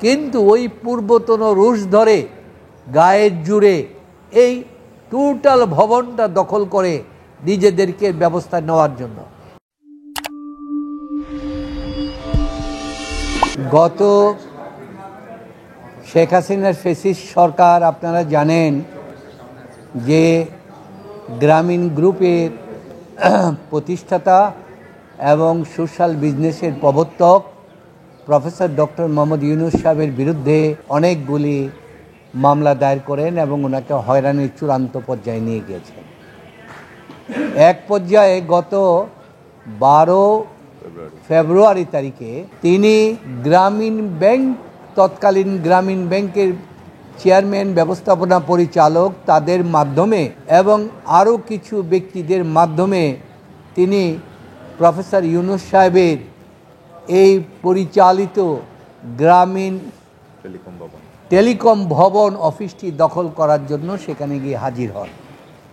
কিন্তু ওই পূর্বতন রুশ ধরে গায়ের জুড়ে এই টোটাল ভবনটা দখল করে নিজেদেরকে ব্যবস্থা নেওয়ার জন্য। গত শেখ হাসিনার ফ্যাসিস্ট সরকার, আপনারা জানেন যে গ্রামীণ গ্রুপের প্রতিষ্ঠাতা এবং সোশ্যাল বিজনেসের প্রবর্তক প্রফেসর ডক্টর মোহাম্মদ ইউনূস সাহেবের বিরুদ্ধে অনেকগুলি মামলা দায়ের করেন এবং ওনাকে হয়রানির চূড়ান্ত পর্যায়ে নিয়ে গিয়েছেন। এক পর্যায়ে গত 12 ফেব্রুয়ারি তারিখে তিনি গ্রামীণ ব্যাংক, তৎকালীন গ্রামীণ ব্যাংকের চেয়ারম্যান, ব্যবস্থাপনা পরিচালক, তাদের মাধ্যমে এবং আরও কিছু ব্যক্তিদের মাধ্যমে তিনি প্রফেসর ইউনূস সাহেবের এই পরিচালিত গ্রামীণ টেলিকম ভবন অফিসটি দখল করার জন্য সেখানে গিয়ে হাজির হন।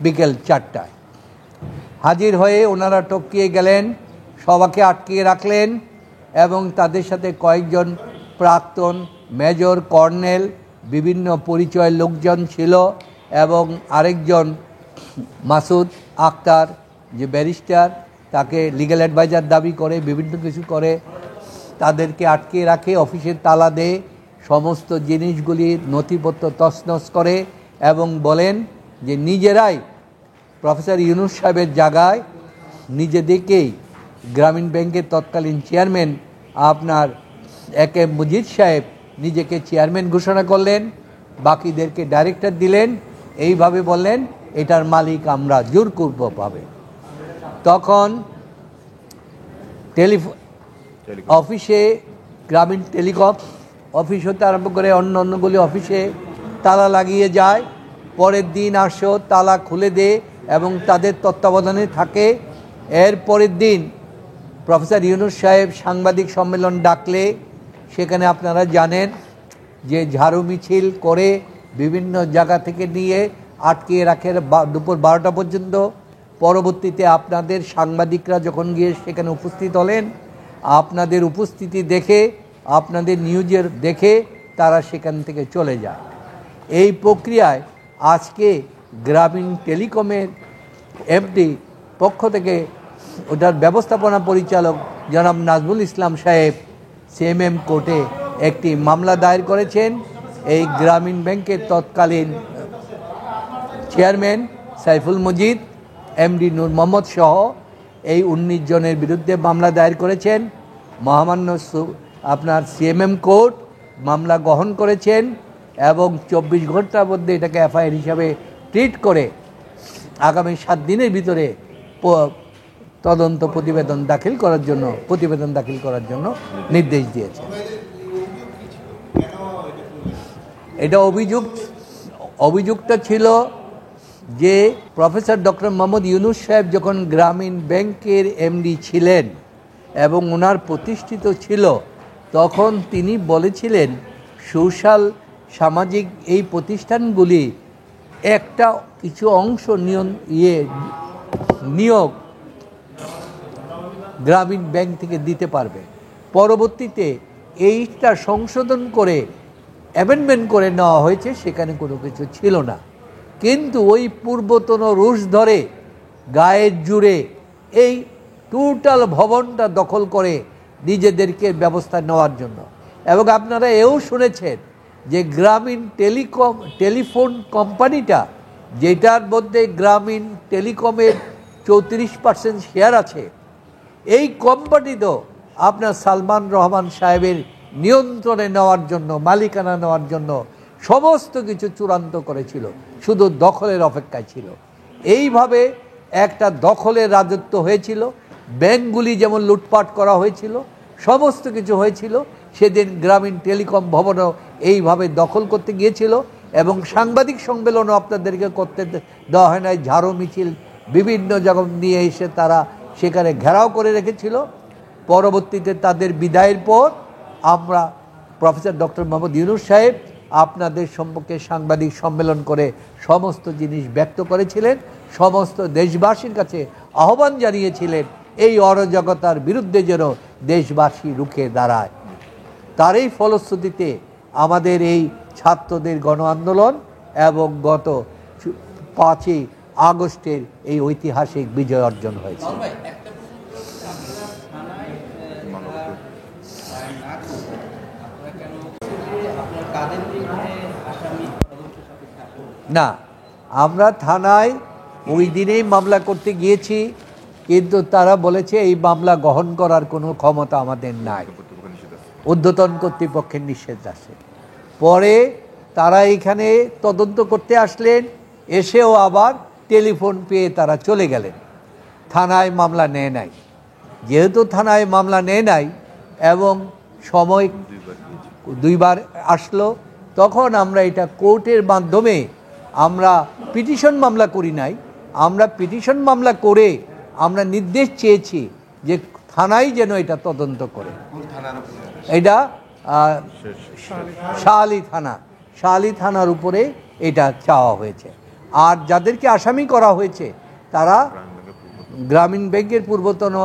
বিকেল 4টায় হাজির হয়ে ওনারা টপকিয়ে গেলেন, সবাইকে আটকিয়ে রাখলেন এবং তাদের সাথে কয়েকজন প্রাক্তন মেজর, কর্নেল, বিভিন্ন পরিচয়ের লোকজন ছিল এবং আরেকজন মাসুদ আক্তার যে ব্যারিস্টার, তাকে লিগ্যাল অ্যাডভাইজার দাবি করে, বিভিন্ন কিছু করে তাদেরকে আটকিয়ে রাখে, অফিসের তালা দেয়, সমস্ত জিনিসগুলি নথিপত্র তছনছ করে এবং বলেন যে নিজেরাই প্রফেসর ইউনূস সাহেবের জায়গায় নিজেদেরকেই গ্রামীণ ব্যাংকের তৎকালীন চেয়ারম্যান আপনার একে মুজিদ সাহেব নিজেকে চেয়ারম্যান ঘোষণা করলেন, বাকিদেরকে ডাইরেক্টর দিলেন, এইভাবে বললেন এটার মালিক আমরা জোর করব পাবে। তখন অফিসে, গ্রামীণ টেলিকম অফিস হতে আরম্ভ করে অন্য অন্যগুলি অফিসে তালা লাগিয়ে যায়। পরের দিন আসো, তালা খুলে দেয় এবং তাদের তত্ত্বাবধানে থাকে। এর পরের দিন প্রফেসর ইউনূস সাহেব সাংবাদিক সম্মেলন ডাকলে সেখানে আপনারা জানেন যে ঝাড়ু মিছিল করে বিভিন্ন জায়গা থেকে নিয়ে আটকিয়ে রাখে দুপুর 12টা পর্যন্ত। পরবর্তীতে আপনাদের সাংবাদিকরা যখন গিয়ে সেখানে উপস্থিত হলেন, আপনাদের উপস্থিতি দেখে, আপনাদের নিউজের দেখে তারা সেখান থেকে চলে যায়। এই প্রক্রিয়ায় আজকে গ্রামীণ টেলিকমের এমডি পক্ষ থেকে ওটার ব্যবস্থাপনা পরিচালক জনাব নাজমুল ইসলাম সাহেব সিএমএম কোর্টে একটি মামলা দায়ের করেছেন। এই গ্রামীণ ব্যাংকের তৎকালীন চেয়ারম্যান সাইফুল মজিদ, এমডি নূর মোহাম্মদ সহ এই 19 জনের বিরুদ্ধে মামলা দায়ের করেছেন। মহামান্য আপনার সিএমএম কোর্ট মামলা গ্রহণ করেছেন এবং 24 ঘন্টার মধ্যে এটাকে এফআইআর হিসাবে ট্রিট করে আগামী 7 দিনের ভিতরে তদন্ত প্রতিবেদন দাখিল করার জন্য নির্দেশ দিয়েছেন। এটা অভিযুক্ত ছিল যে প্রফেসর ডক্টর মোহাম্মদ ইউনূস সাহেব যখন গ্রামীণ ব্যাংকের এমডি ছিলেন এবং ওনার প্রতিষ্ঠিত ছিল, তখন তিনি বলেছিলেন সোশ্যাল সামাজিক এই প্রতিষ্ঠানগুলি একটা কিছু অংশ নিয়োগ গ্রামীণ ব্যাংক থেকে দিতে পারবে। পরবর্তীতে এইটা সংশোধন করে অ্যামেন্ডমেন্ট করে নেওয়া হয়েছে, সেখানে কোনো কিছু ছিল না। কিন্তু ওই পূর্বতন রুশ ধরে গায়ের জুড়ে এই টোটাল ভবনটা দখল করে নিজেদেরকে ব্যবস্থা নেওয়ার জন্য। এবং আপনারা এও শুনেছেন যে গ্রামীণ টেলিফোন কোম্পানিটা, যেটার মধ্যে গ্রামীণ টেলিকমের 34% শেয়ার আছে, এই কোম্পানিতেও আপনার সালমান রহমান সাহেবের নিয়ন্ত্রণে নেওয়ার জন্য, মালিকানা নেওয়ার জন্য সমস্ত কিছু চূড়ান্ত করেছিল, শুধু দখলের অপেক্ষায় ছিল। এইভাবে একটা দখলের রাজত্ব হয়েছিল। ব্যাংকগুলি যেমন লুটপাট করা হয়েছিল, সমস্ত কিছু হয়েছিল। সেদিন গ্রামীণ টেলিকম ভবনও এইভাবে দখল করতে গিয়েছিল এবং সাংবাদিক সম্মেলনও আপনাদেরকে করতে দেওয়া হয় নাই। ঝাড়ু মিছিল বিভিন্ন জায়গা নিয়ে এসে তারা সেখানে ঘেরাও করে রেখেছিল। পরবর্তীতে তাদের বিদায়ের পর আমরা প্রফেসর ডক্টর মোহাম্মদ ইউনূস সাহেব আপনাদের সম্পর্কে সাংবাদিক সম্মেলন করে সমস্ত জিনিস ব্যক্ত করেছিলেন, সমস্ত দেশবাসীর কাছে আহ্বান জানিয়েছিলেন এই অরাজকতার বিরুদ্ধে যেন দেশবাসী রুখে দাঁড়ায়। তারই ফলশ্রুতিতে আমাদের এই ছাত্রদের গণ আন্দোলন এবং গত 5ই আগস্টের এই ঐতিহাসিক বিজয় অর্জন হয়েছে। না, আমরা থানায় ওই দিনেই মামলা করতে গিয়েছি, কিন্তু তারা বলেছে এই মামলা গ্রহণ করার কোনো ক্ষমতা আমাদের নাই, ঊর্ধ্বতন কর্তৃপক্ষের নিষেধ আছে। পরে তারা এখানে তদন্ত করতে আসলেন, এসেও আবার টেলিফোন পেয়ে তারা চলে গেলেন, থানায় মামলা নেয় নাই। যেহেতু থানায় মামলা নেয় নাই এবং সময় 2বার আসলো, তখন আমরা এটা কোর্টের মাধ্যমে আমরা পিটিশন মামলা করি নাই, আমরা পিটিশন মামলা করে আমরা নির্দেশ চেয়েছি যে থানায় যেন এটা তদন্ত করে। এটা শাহালি থানার উপরে এটা চাওয়া হয়েছে। আর যাদেরকে আসামি করা হয়েছে তারা গ্রামীণ ব্যাংকের পূর্বতন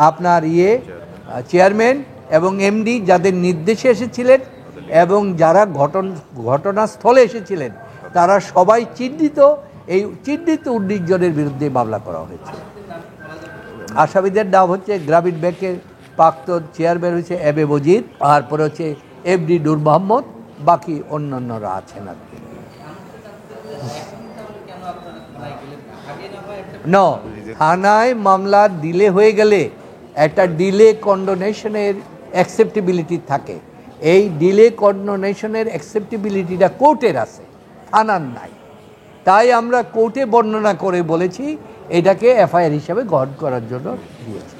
আপনার চেয়ারম্যান এবং এমডি, যাদের নির্দেশে এসেছিলেন এবং যারা ঘটনাস্থলে এসেছিলেন, তারা সবাই চিহ্নিত। এই চিহ্নিত 19 জনের বিরুদ্ধে মামলা করা হয়েছে। আসামিদের নাম হচ্ছে গ্রামীণ ব্যাংকের প্রাক্তন চেয়ারম্যান হচ্ছে এবে মজিদ, তারপরে হচ্ছে এমডি নূর মোহাম্মদ, বাকি অন্যান্যরা আছেন আর কি। থানায় মামলা ডিলে হয়ে গেলে একটা ডিলে কন্ডোনেশনের অ্যাকসেপ্টেবিলিটি থাকে। এই ডিলে কন্ডোনেশনের অ্যাকসেপ্টেবিলিটিটা কোর্টের আছে, থানার নাই। তাই আমরা কোর্টে বর্ণনা করে বলেছি এটাকে এফআইআর হিসাবে গ্রহণ করার জন্য দিয়েছি।